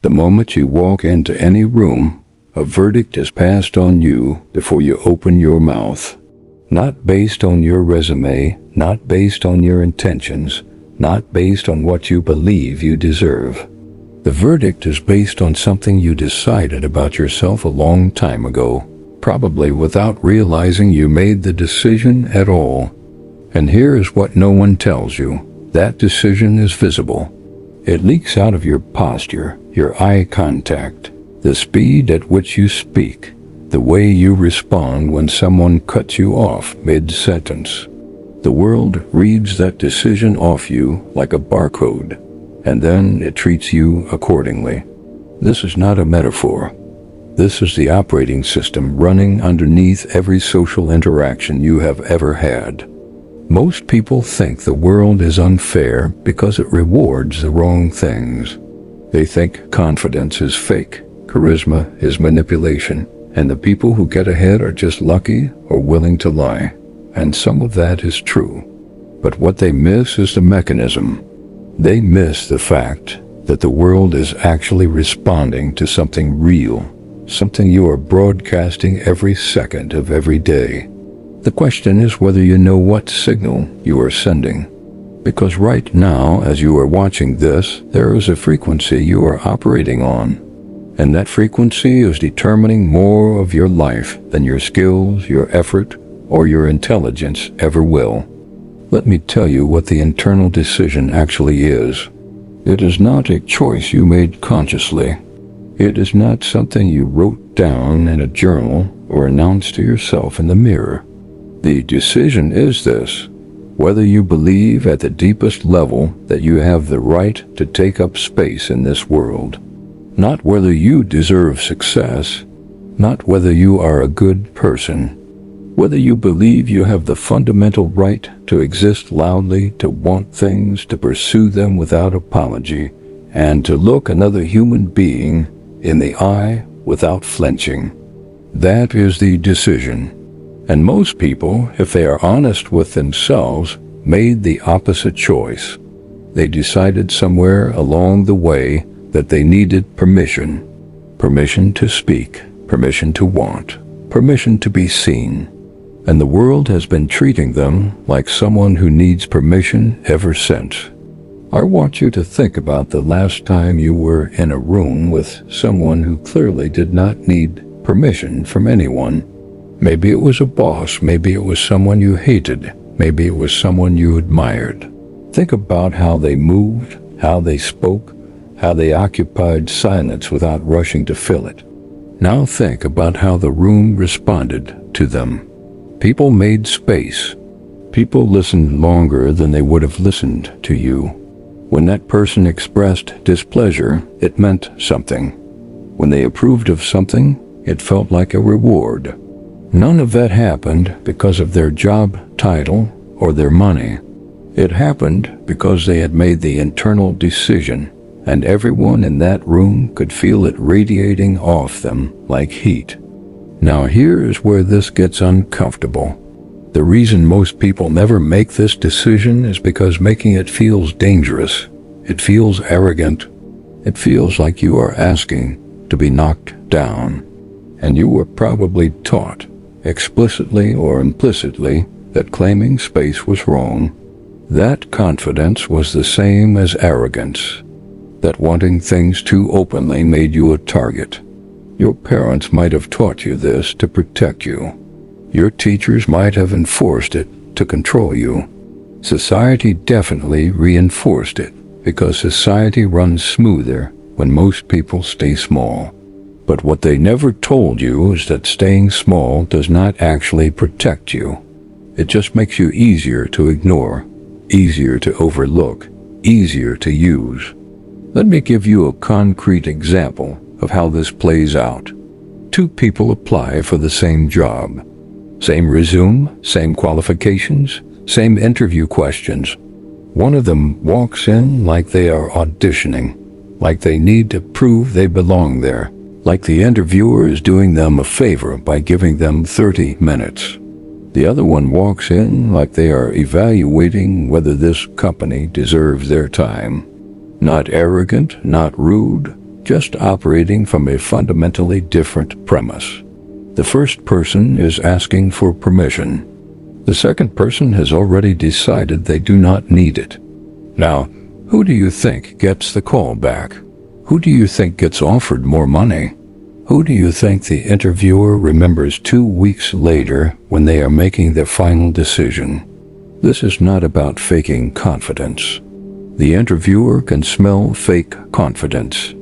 The moment you walk into any room, a verdict is passed on you before you open your mouth. Not based on your resume, not based on your intentions, not based on what you believe you deserve. The verdict is based on something you decided about yourself a long time ago, probably without realizing you made the decision at all. And here is what no one tells you. That decision is visible. It leaks out of your posture, your eye contact, the speed at which you speak, the way you respond when someone cuts you off mid-sentence. The world reads that decision off you like a barcode, and then it treats you accordingly. This is not a metaphor. This is the operating system running underneath every social interaction you have ever had. Most people think the world is unfair because it rewards the wrong things. They think confidence is fake, charisma is manipulation, and the people who get ahead are just lucky or willing to lie. And some of that is true. But what they miss is the mechanism. They miss the fact that the world is actually responding to something real, something you are broadcasting every second of every day. The question is whether you know what signal you are sending. Because right now, as you are watching this, there is a frequency you are operating on. And that frequency is determining more of your life than your skills, your effort, or your intelligence ever will. Let me tell you what the internal decision actually is. It is not a choice you made consciously. It is not something you wrote down in a journal or announced to yourself in the mirror. The decision is this: whether you believe at the deepest level that you have the right to take up space in this world. Not whether you deserve success, not whether you are a good person. Whether you believe you have the fundamental right to exist loudly, to want things, to pursue them without apology, and to look another human being in the eye without flinching. That is the decision. And most people, if they are honest with themselves, made the opposite choice. They decided somewhere along the way that they needed permission. Permission to speak, permission to want, permission to be seen. And the world has been treating them like someone who needs permission ever since. I want you to think about the last time you were in a room with someone who clearly did not need permission from anyone. Maybe it was a boss, maybe it was someone you hated, maybe it was someone you admired. Think about how they moved, how they spoke, how they occupied silence without rushing to fill it. Now think about how the room responded to them. People made space. People listened longer than they would have listened to you. When that person expressed displeasure, it meant something. When they approved of something, it felt like a reward. None of that happened because of their job title or their money. It happened because they had made the internal decision, and everyone in that room could feel it radiating off them like heat. Now here is where this gets uncomfortable. The reason most people never make this decision is because making it feels dangerous. It feels arrogant. It feels like you are asking to be knocked down. And you were probably taught, explicitly or implicitly, that claiming space was wrong. That confidence was the same as arrogance. That wanting things too openly made you a target. Your parents might have taught you this to protect you. Your teachers might have enforced it to control you. Society definitely reinforced it, because society runs smoother when most people stay small. But what they never told you is that staying small does not actually protect you. It just makes you easier to ignore, easier to overlook, easier to use. Let me give you a concrete example of how this plays out. Two people apply for the same job. Same resume, same qualifications, same interview questions. One of them walks in like they are auditioning, like they need to prove they belong there, like the interviewer is doing them a favor by giving them 30 minutes. The other one walks in like they are evaluating whether this company deserves their time. Not arrogant, not rude, just operating from a fundamentally different premise. The first person is asking for permission. The second person has already decided they do not need it. Now, who do you think gets the call back? Who do you think gets offered more money? Who do you think the interviewer remembers 2 weeks later when they are making their final decision? This is not about faking confidence. The interviewer can smell fake confidence.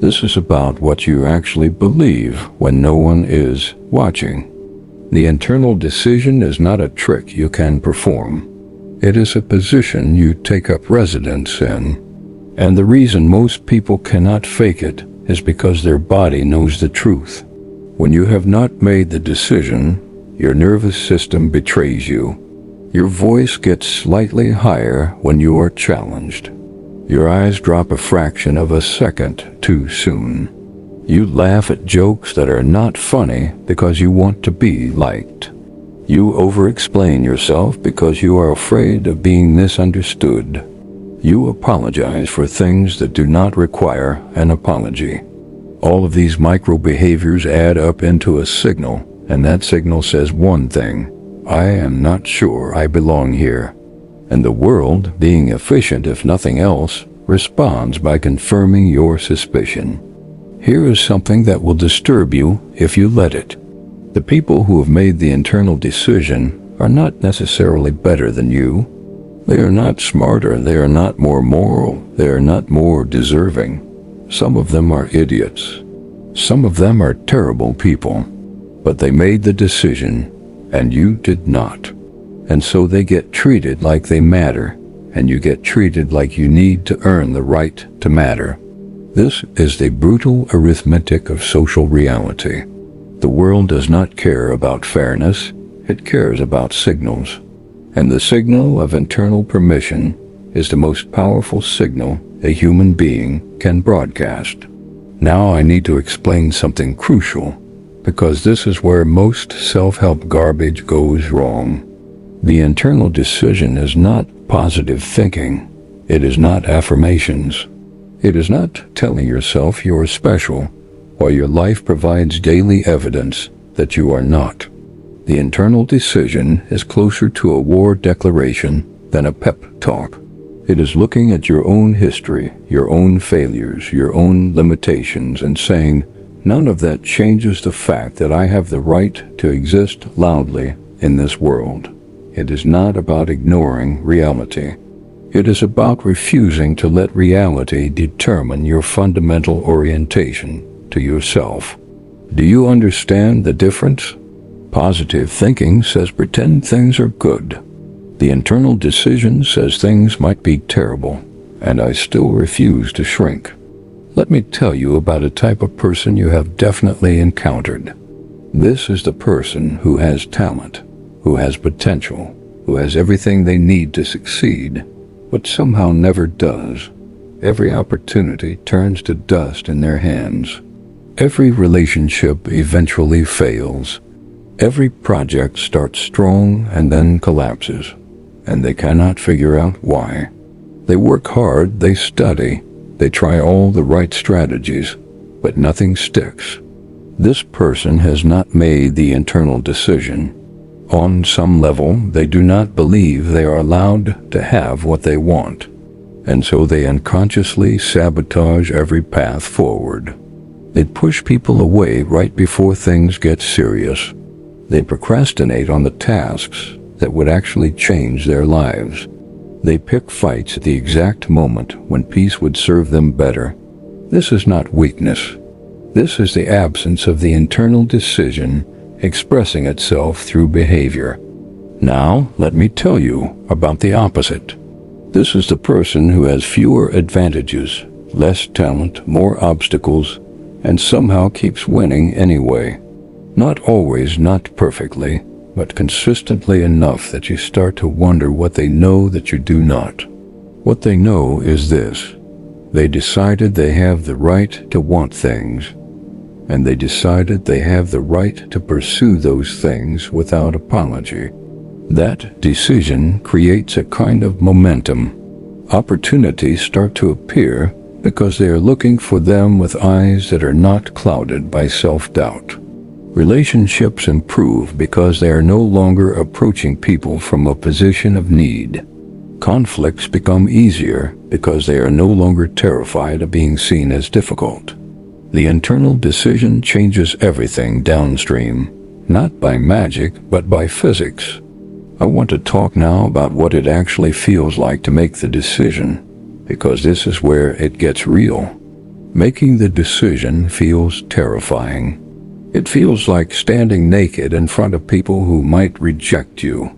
This is about what you actually believe when no one is watching. The internal decision is not a trick you can perform. It is a position you take up residence in. And the reason most people cannot fake it is because their body knows the truth. When you have not made the decision, your nervous system betrays you. Your voice gets slightly higher when you are challenged. Your eyes drop a fraction of a second too soon. You laugh at jokes that are not funny because you want to be liked. You over-explain yourself because you are afraid of being misunderstood. You apologize for things that do not require an apology. All of these micro-behaviors add up into a signal, and that signal says one thing: I am not sure I belong here. And the world, being efficient if nothing else, responds by confirming your suspicion. Here is something that will disturb you if you let it. The people who have made the internal decision are not necessarily better than you. They are not smarter, they are not more moral, they are not more deserving. Some of them are idiots. Some of them are terrible people. But they made the decision, and you did not. And so they get treated like they matter, and you get treated like you need to earn the right to matter. This is the brutal arithmetic of social reality. The world does not care about fairness, it cares about signals. And the signal of internal permission is the most powerful signal a human being can broadcast. Now I need to explain something crucial, because this is where most self-help garbage goes wrong. The internal decision is not positive thinking. It is not affirmations. It is not telling yourself you are special, while your life provides daily evidence that you are not. The internal decision is closer to a war declaration than a pep talk. It is looking at your own history, your own failures, your own limitations, and saying, none of that changes the fact that I have the right to exist loudly in this world. It is not about ignoring reality. It is about refusing to let reality determine your fundamental orientation to yourself. Do you understand the difference? Positive thinking says pretend things are good. The internal decision says things might be terrible, and I still refuse to shrink. Let me tell you about a type of person you have definitely encountered. This is the person who has talent, who has potential, who has everything they need to succeed, but somehow never does. Every opportunity turns to dust in their hands. Every relationship eventually fails. Every project starts strong and then collapses, and they cannot figure out why. They work hard, they study, they try all the right strategies, but nothing sticks. This person has not made the internal decision. On some level, they do not believe they are allowed to have what they want, and so they unconsciously sabotage every path forward. They push people away right before things get serious. They procrastinate on the tasks that would actually change their lives. They pick fights at the exact moment when peace would serve them better. This is not weakness. This is the absence of the internal decision expressing itself through behavior. Now, let me tell you about the opposite. This is the person who has fewer advantages, less talent, more obstacles, and somehow keeps winning anyway. Not always, not perfectly, but consistently enough that you start to wonder what they know that you do not. What they know is this: they decided they have the right to want things, and they decided they have the right to pursue those things without apology. That decision creates a kind of momentum. Opportunities start to appear because they are looking for them with eyes that are not clouded by self-doubt. Relationships improve because they are no longer approaching people from a position of need. Conflicts become easier because they are no longer terrified of being seen as difficult. The internal decision changes everything downstream, not by magic, but by physics. I want to talk now about what it actually feels like to make the decision, because this is where it gets real. Making the decision feels terrifying. It feels like standing naked in front of people who might reject you.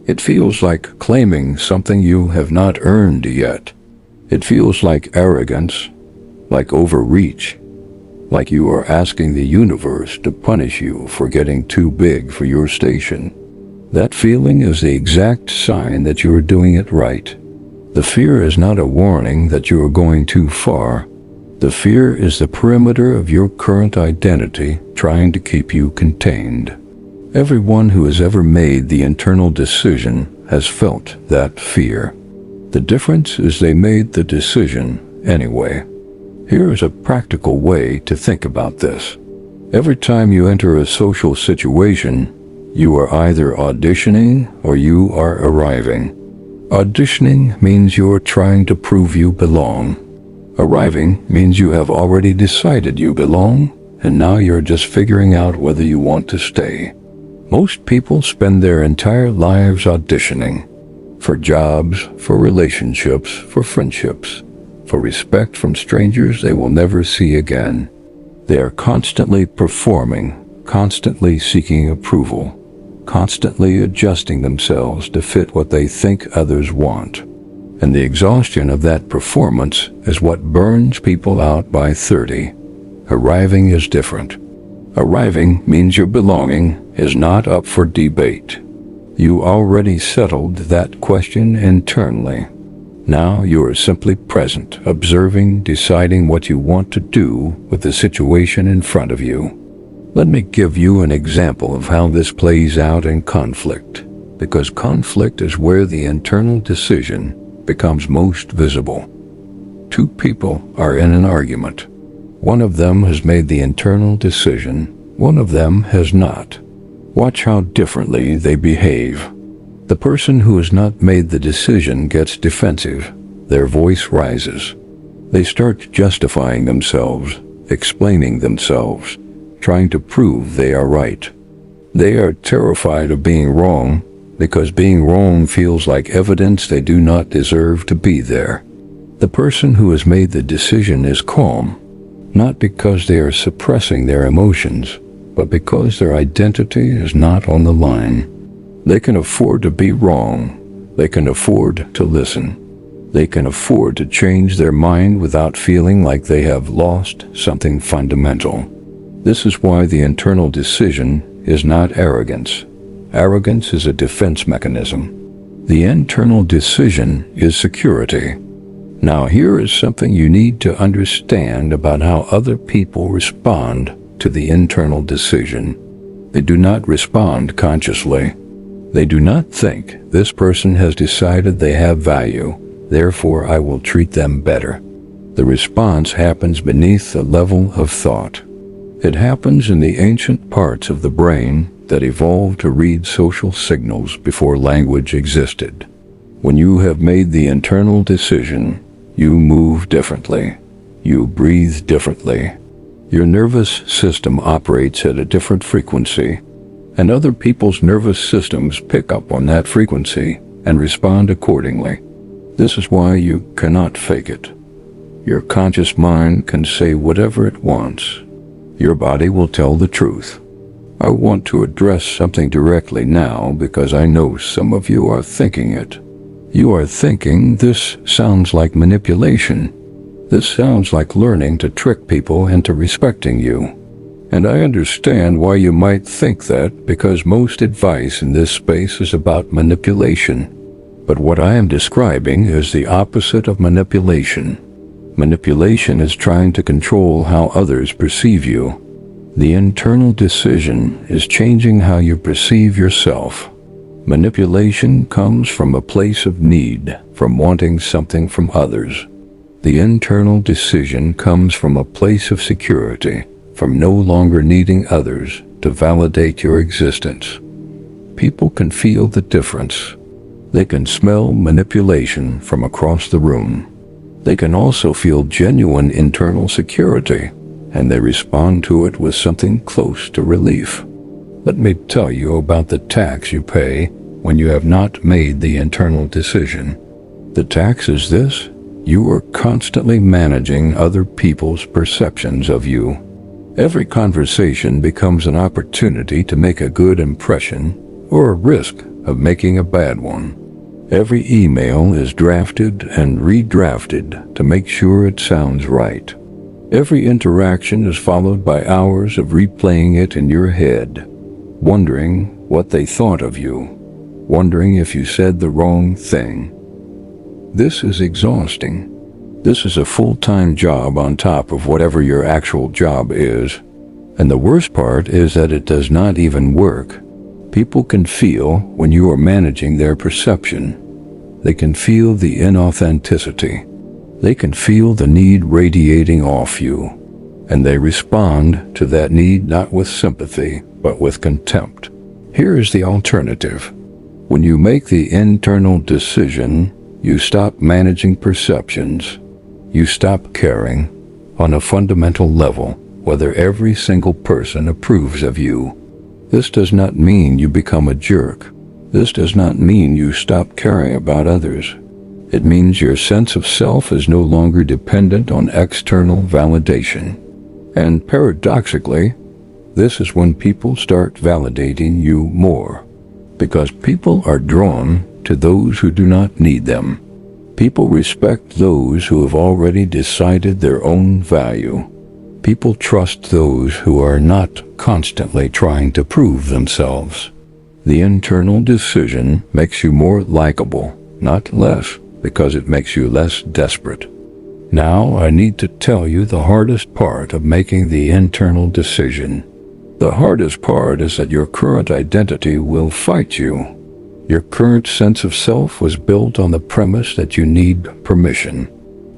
It feels like claiming something you have not earned yet. It feels like arrogance, like overreach, like you are asking the universe to punish you for getting too big for your station. That feeling is the exact sign that you are doing it right. The fear is not a warning that you are going too far. The fear is the perimeter of your current identity trying to keep you contained. Everyone who has ever made the internal decision has felt that fear. The difference is they made the decision anyway. Here is a practical way to think about this. Every time you enter a social situation, you are either auditioning or you are arriving. Auditioning means you're trying to prove you belong. Arriving means you have already decided you belong, and now you're just figuring out whether you want to stay. Most people spend their entire lives auditioning. For jobs, for relationships, for friendships, for respect from strangers they will never see again. They are constantly performing, constantly seeking approval, constantly adjusting themselves to fit what they think others want. And the exhaustion of that performance is what burns people out by 30. Arriving is different. Arriving means your belonging is not up for debate. You already settled that question internally. Now you are simply present, observing, deciding what you want to do with the situation in front of you. Let me give you an example of how this plays out in conflict, because conflict is where the internal decision becomes most visible. Two people are in an argument. One of them has made the internal decision, one of them has not. Watch how differently they behave. The person who has not made the decision gets defensive. Their voice rises. They start justifying themselves, explaining themselves, trying to prove they are right. They are terrified of being wrong because being wrong feels like evidence they do not deserve to be there. The person who has made the decision is calm, not because they are suppressing their emotions, but because their identity is not on the line. They can afford to be wrong. They can afford to listen. They can afford to change their mind without feeling like they have lost something fundamental. This is why the internal decision is not arrogance. Arrogance is a defense mechanism. The internal decision is security. Now here is something you need to understand about how other people respond to the internal decision. They do not respond consciously. They do not think, this person has decided they have value, therefore I will treat them better. The response happens beneath the level of thought. It happens in the ancient parts of the brain that evolved to read social signals before language existed. When you have made the internal decision, you move differently. You breathe differently. Your nervous system operates at a different frequency, and other people's nervous systems pick up on that frequency and respond accordingly. This is why you cannot fake it. Your conscious mind can say whatever it wants. Your body will tell the truth. I want to address something directly now because I know some of you are thinking it. You are thinking, this sounds like manipulation. This sounds like learning to trick people into respecting you. And I understand why you might think that, because most advice in this space is about manipulation. But what I am describing is the opposite of manipulation. Manipulation is trying to control how others perceive you. The internal decision is changing how you perceive yourself. Manipulation comes from a place of need, from wanting something from others. The internal decision comes from a place of security, from no longer needing others to validate your existence. People can feel the difference. They can smell manipulation from across the room. They can also feel genuine internal security, and they respond to it with something close to relief. Let me tell you about the tax you pay when you have not made the internal decision. The tax is this: you are constantly managing other people's perceptions of you. Every conversation becomes an opportunity to make a good impression or a risk of making a bad one. Every email is drafted and redrafted to make sure it sounds right. Every interaction is followed by hours of replaying it in your head, wondering what they thought of you, wondering if you said the wrong thing. This is exhausting. This is a full-time job on top of whatever your actual job is. And the worst part is that it does not even work. People can feel when you are managing their perception. They can feel the inauthenticity. They can feel the need radiating off you. And they respond to that need not with sympathy, but with contempt. Here is the alternative. When you make the internal decision, you stop managing perceptions. You stop caring, on a fundamental level, whether every single person approves of you. This does not mean you become a jerk. This does not mean you stop caring about others. It means your sense of self is no longer dependent on external validation. And paradoxically, this is when people start validating you more. Because people are drawn to those who do not need them. People respect those who have already decided their own value. People trust those who are not constantly trying to prove themselves. The internal decision makes you more likable, not less, because it makes you less desperate. Now I need to tell you the hardest part of making the internal decision. The hardest part is that your current identity will fight you. Your current sense of self was built on the premise that you need permission.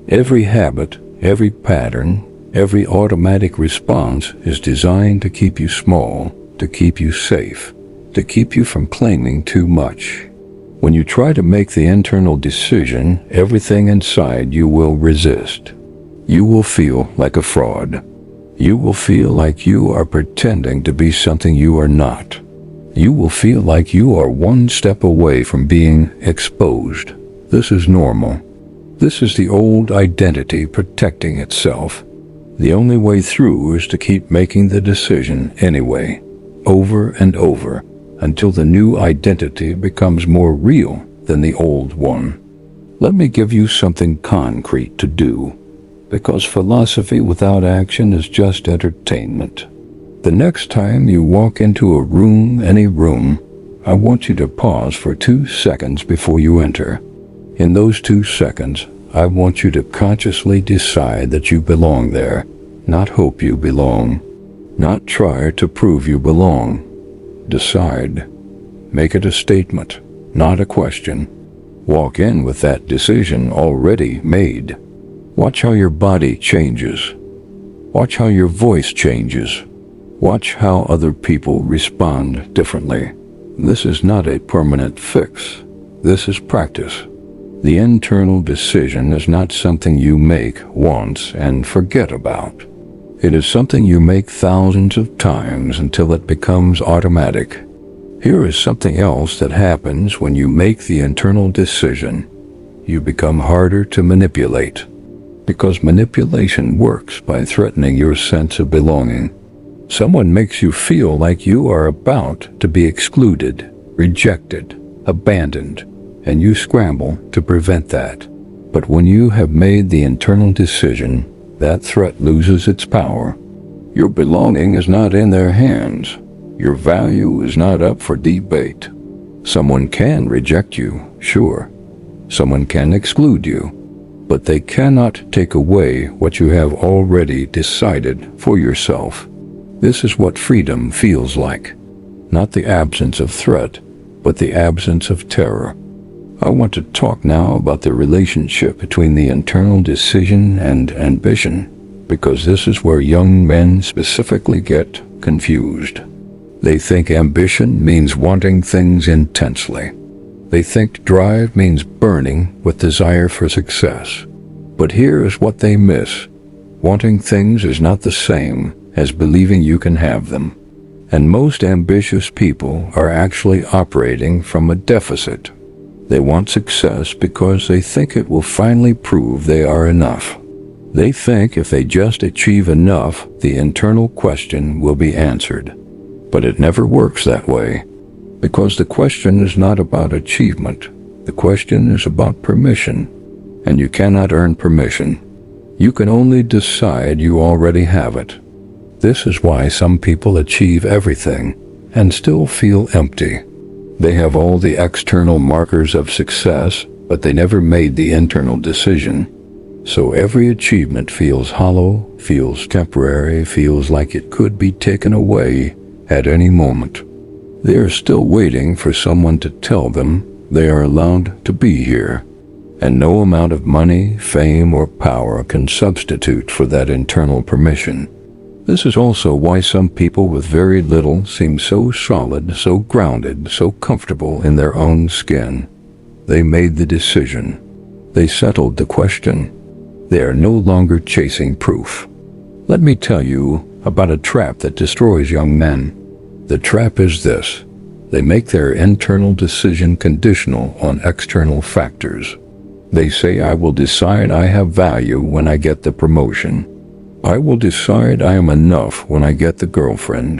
Every habit, every pattern, every automatic response is designed to keep you small, to keep you safe, to keep you from claiming too much. When you try to make the internal decision, everything inside you will resist. You will feel like a fraud. You will feel like you are pretending to be something you are not. You will feel like you are one step away from being exposed. This is normal. This is the old identity protecting itself. The only way through is to keep making the decision anyway, over and over, until the new identity becomes more real than the old one. Let me give you something concrete to do, because philosophy without action is just entertainment. The next time you walk into a room, any room, I want you to pause for 2 seconds before you enter. In those 2 seconds, I want you to consciously decide that you belong there, not hope you belong, not try to prove you belong. Decide. Make it a statement, not a question. Walk in with that decision already made. Watch how your body changes. Watch how your voice changes. Watch how other people respond differently. This is not a permanent fix. This is practice. The internal decision is not something you make once and forget about. It is something you make thousands of times until it becomes automatic. Here is something else that happens when you make the internal decision. You become harder to manipulate. Because manipulation works by threatening your sense of belonging. Someone makes you feel like you are about to be excluded, rejected, abandoned, and you scramble to prevent that. But when you have made the internal decision, that threat loses its power. Your belonging is not in their hands. Your value is not up for debate. Someone can reject you, sure. Someone can exclude you, but they cannot take away what you have already decided for yourself. This is what freedom feels like. Not the absence of threat, but the absence of terror. I want to talk now about the relationship between the internal decision and ambition, because this is where young men specifically get confused. They think ambition means wanting things intensely. They think drive means burning with desire for success. But here is what they miss. Wanting things is not the same as believing you can have them. And most ambitious people are actually operating from a deficit. They want success because they think it will finally prove they are enough. They think if they just achieve enough, the internal question will be answered. But it never works that way, because the question is not about achievement. The question is about permission, and you cannot earn permission. You can only decide you already have it. This is why some people achieve everything and still feel empty. They have all the external markers of success, but they never made the internal decision. So every achievement feels hollow, feels temporary, feels like it could be taken away at any moment. They are still waiting for someone to tell them they are allowed to be here, and no amount of money, fame, or power can substitute for that internal permission. This is also why some people with very little seem so solid, so grounded, so comfortable in their own skin. They made the decision. They settled the question. They are no longer chasing proof. Let me tell you about a trap that destroys young men. The trap is this: they make their internal decision conditional on external factors. They say, I will decide I have value when I get the promotion. I will decide I am enough when I get the girlfriend.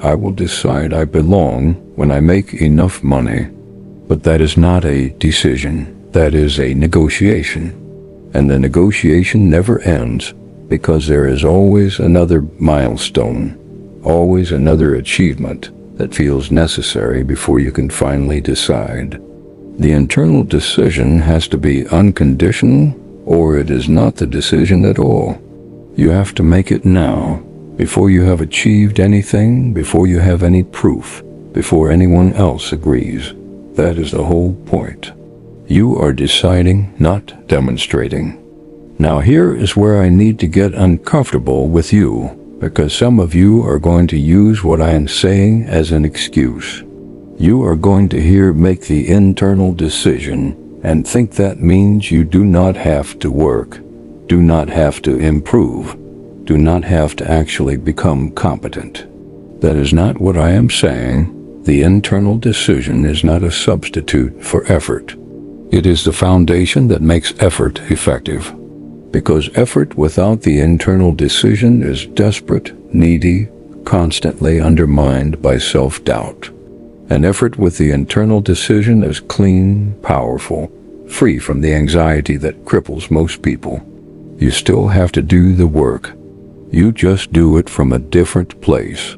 I will decide I belong when I make enough money. But that is not a decision. That is a negotiation. And the negotiation never ends, because there is always another milestone, always another achievement that feels necessary before you can finally decide. The internal decision has to be unconditional, or it is not the decision at all. You have to make it now, before you have achieved anything, before you have any proof, before anyone else agrees. That is the whole point. You are deciding, not demonstrating. Now here is where I need to get uncomfortable with you, because some of you are going to use what I am saying as an excuse. You are going to hear make the internal decision and think that means you do not have to work, do not have to improve, do not have to actually become competent. That is not what I am saying. The internal decision is not a substitute for effort. It is the foundation that makes effort effective. Because effort without the internal decision is desperate, needy, constantly undermined by self-doubt. An effort with the internal decision is clean, powerful, free from the anxiety that cripples most people. You still have to do the work. You just do it from a different place.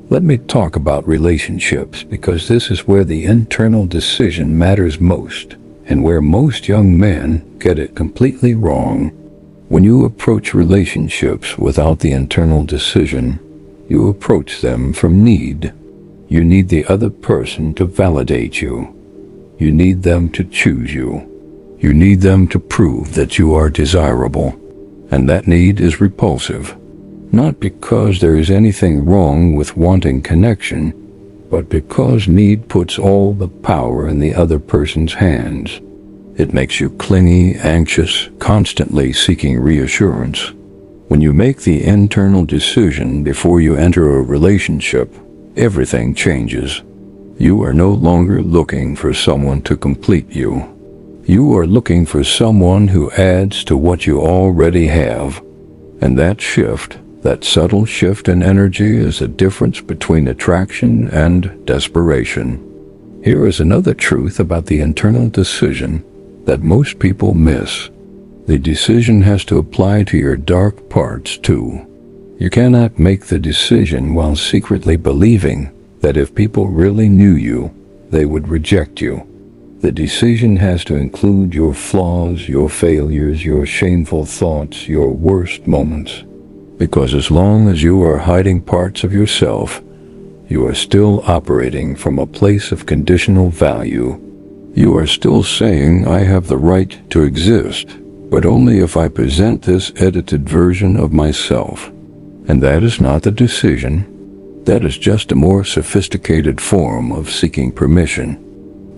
Let me talk about relationships, because this is where the internal decision matters most, and where most young men get it completely wrong. When you approach relationships without the internal decision, you approach them from need. You need the other person to validate you. You need them to choose you. You need them to prove that you are desirable. And that need is repulsive. Not because there is anything wrong with wanting connection, but because need puts all the power in the other person's hands. It makes you clingy, anxious, constantly seeking reassurance. When you make the internal decision before you enter a relationship, everything changes. You are no longer looking for someone to complete you. You are looking for someone who adds to what you already have. And that shift, that subtle shift in energy, is the difference between attraction and desperation. Here is another truth about the internal decision that most people miss. The decision has to apply to your dark parts too. You cannot make the decision while secretly believing that if people really knew you, they would reject you. The decision has to include your flaws, your failures, your shameful thoughts, your worst moments. Because as long as you are hiding parts of yourself, you are still operating from a place of conditional value. You are still saying I have the right to exist, but only if I present this edited version of myself. And that is not the decision. That is just a more sophisticated form of seeking permission.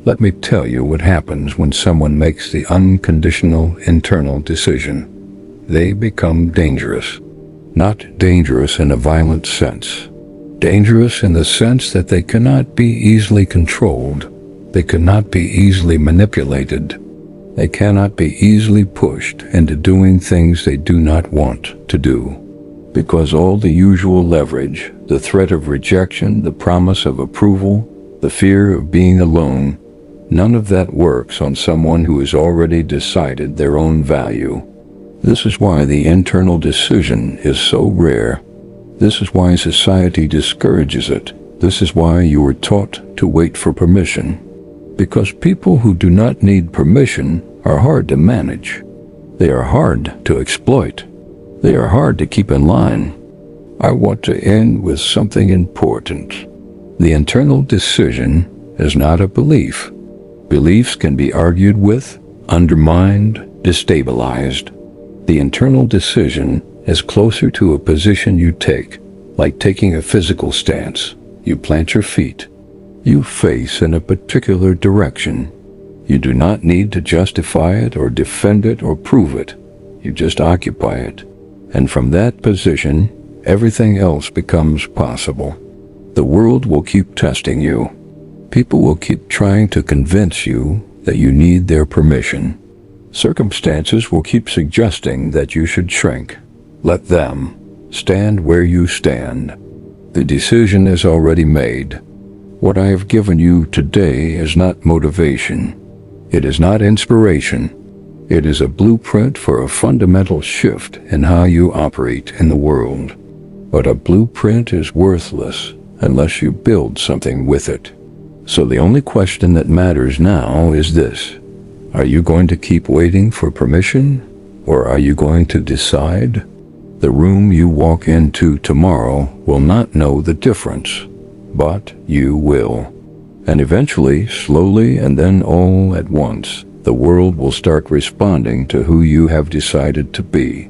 Let me tell you what happens when someone makes the unconditional internal decision. They become dangerous. Not dangerous in a violent sense. Dangerous in the sense that they cannot be easily controlled. They cannot be easily manipulated. They cannot be easily pushed into doing things they do not want to do. Because all the usual leverage, the threat of rejection, the promise of approval, the fear of being alone, none of that works on someone who has already decided their own value. This is why the internal decision is so rare. This is why society discourages it. This is why you are taught to wait for permission. Because people who do not need permission are hard to manage. They are hard to exploit. They are hard to keep in line. I want to end with something important. The internal decision is not a belief. Beliefs can be argued with, undermined, destabilized. The internal decision is closer to a position you take, like taking a physical stance. You plant your feet. You face in a particular direction. You do not need to justify it or defend it or prove it. You just occupy it. And from that position, everything else becomes possible. The world will keep testing you. People will keep trying to convince you that you need their permission. Circumstances will keep suggesting that you should shrink. Let them. Stand where you stand. The decision is already made. What I have given you today is not motivation. It is not inspiration. It is a blueprint for a fundamental shift in how you operate in the world. But a blueprint is worthless unless you build something with it. So the only question that matters now is this. Are you going to keep waiting for permission, or are you going to decide? The room you walk into tomorrow will not know the difference, but you will. And eventually, slowly, and then all at once, the world will start responding to who you have decided to be.